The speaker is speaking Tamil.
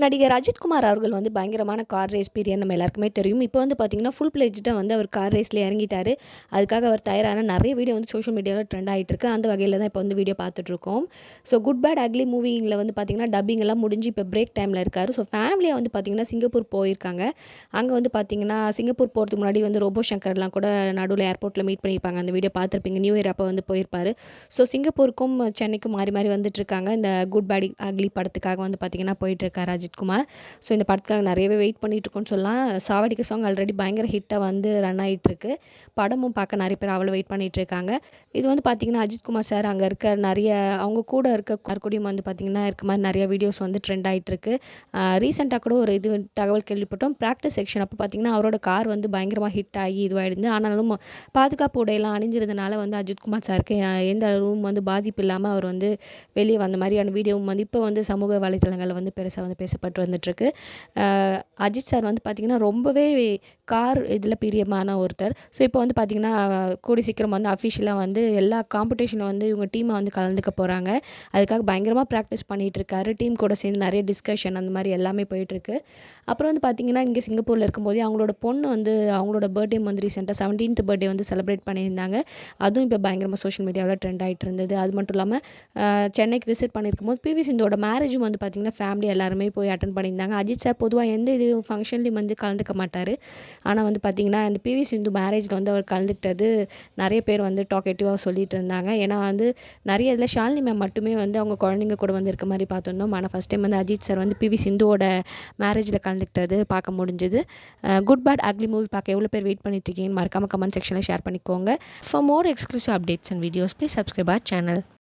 நடிகர் அஜித்குமார் அவர்கள் வந்து பயங்கரமான கார் ரேஸ் பிரியர் நம்ம எல்லாருக்குமே தெரியும். இப்போ வந்து பார்த்தீங்கன்னா, ஃபுல் பிளெட்ஜ்டா வந்து அவர் கார் ரேஸ்ல இறங்கிட்டாரு. அதுக்காக அவர் தயாரான நிறைய வீடியோ வந்து சோஷியல் மீடியால ட்ரெண்ட் ஆயிட்டு இருக்கு. அந்த வகையில தான் இப்போ வந்து வீடியோ பார்த்துட்ருக்கோம். ஸோ குட் பேட் அக்லி மூவில வந்து பார்த்தீங்கன்னா, டப்பிங் எல்லாம் முடிஞ்சு இப்போ பிரேக் டைம்ல இருக்காரு. ஸோ ஃபேமிலியா வந்து பார்த்தீங்கன்னா, சிங்கப்பூர் போயிருக்காங்க. அங்க வந்து பார்த்தீங்கன்னா, சிங்கப்பூர் போறதுக்கு முன்னாடி வந்து ரோபோ சங்கர்லாம் கூட நடுவுல ஏர்போர்ட்ல மீட் பண்ணியிருப்பாங்க. அந்த வீடியோ பார்த்துருப்பீங்க. நியூ இயர் அப்போ வந்து போயிருப்பாரு. ஸோ சிங்கப்பூருக்கும் சென்னைக்கும் மாறி மாறி வந்துட்டுருக்காங்க. இந்த குட் பேட் அக்லி படத்துக்காக வந்து பார்த்தீங்கன்னா, போயிட்டுருக்காரு அஜித்குமார். ஸோ இந்த படத்துக்காக நிறையவே வெயிட் பண்ணிகிட்ருக்கோன்னு சொல்லலாம். சாவடிக்க சாங் ஆல்ரெடி பயங்கர ஹிட்டாக வந்து ரன் ஆகிட்டுருக்கு. படமும் பார்க்க நிறைய பேர் அவ்வளோ வெயிட் பண்ணிகிட்ருக்காங்க. இது வந்து பார்த்திங்கன்னா அஜித்குமார் சார் அங்கே இருக்க நிறைய அவங்க கூட இருக்க கூடயும் வந்து பார்த்திங்கன்னா இருக்க மாதிரி நிறைய வீடியோஸ் வந்து ட்ரெண்ட் ஆகிட்டுருக்கு. ரீசெண்டாக கூட ஒரு தகவல் கேள்விப்பட்டோம். ப்ராக்டிஸ் செக்ஷன் அப்போ பார்த்திங்கன்னா அவரோட கார் வந்து பயங்கரமாக ஹிட் ஆகி இதுவாகிடுது. ஆனாலும் பாதுகாப்பு உடையெல்லாம் அணிஞ்சிருந்தனால வந்து அஜித்குமார் சாருக்கு எந்த அளவும் வந்து பாதிப்பு இல்லாமல் அவர் வந்து வெளியே வந்த மாதிரியான வீடியோவும் வந்து இப்போ வந்து சமூக வலைத்தளங்களில் வந்து பெருசாக வந்து பேசப்பட்டு வந்துட்டுருக்கு. அஜித் சார் வந்து பார்த்திங்கன்னா ரொம்பவே கார் இதில் பிரியமான ஒருத்தர். ஸோ இப்போ வந்து பார்த்திங்கன்னா கூடி சீக்கிரம் வந்து அஃபிஷியலாக வந்து எல்லா காம்படிஷனில் வந்து இவங்க டீமை வந்து கலந்துக்க போகிறாங்க. அதுக்காக பயங்கரமாக ப்ராக்டிஸ் பண்ணிகிட்டு இருக்காரு. டீம் கூட சேர்ந்து நிறைய டிஸ்கஷன் அந்த மாதிரி எல்லாமே போயிட்டுருக்கு. அப்புறம் வந்து பார்த்திங்கன்னா இங்கே சிங்கப்பூரில் இருக்கும்போதே அவங்களோட பொண்ணு வந்து அவங்களோட பர்த்டே வந்து ரீசெண்டாக 17th பர்த்டே வந்து செலிப்ரேட் பண்ணியிருந்தாங்க. அதுவும் இப்போ பயங்கரமாக சோஷியல் மீடியாவில் ட்ரெண்ட் ஆகிட்டு இருந்தது. அது மட்டும் இல்லாமல் சென்னைக்கு விசிட் பண்ணியிருக்கும் போது பிவி சிந்தோட மேரேஜும் வந்து பார்த்திங்கன்னா ஃபேமிலி எல்லாருமே போய் அட்டன் பண்ணியிருந்தாங்க. அஜித் சார் பொதுவாக எந்த இது ஃபங்க்ஷன்லையும் வந்து கலந்துக்க மாட்டார். ஆனால் வந்து பார்த்திங்கன்னா இந்த பிவி சிந்து மேரேஜில் வந்து அவர் கலந்துக்கிட்டது நிறைய பேர் வந்து டாக்கேட்டிவாக சொல்லிட்டு இருந்தாங்க. ஏன்னா வந்து நிறைய இதில் ஷாலினி மேம் மட்டுமே வந்து அவங்க குழந்தைங்க கூட வந்து இருக்க மாதிரி பார்த்துருந்தோம். ஆனால் ஃபஸ்ட் டைம் வந்து அஜித் சார் வந்து பிவி சிந்துவோட மேரேஜில் கலந்துக்கிட்டது பார்க்க முடிஞ்சுது. குட் பேட் அக்லி மூவி பார்க்க எவ்வளோ பேர் வெயிட் பண்ணிட்டு இருக்கீங்கன்னு மறக்காம கமெண்ட் செக்ஷனில் ஷேர் பண்ணிக்கோங்க. For more exclusive updates and videos please subscribe our channel.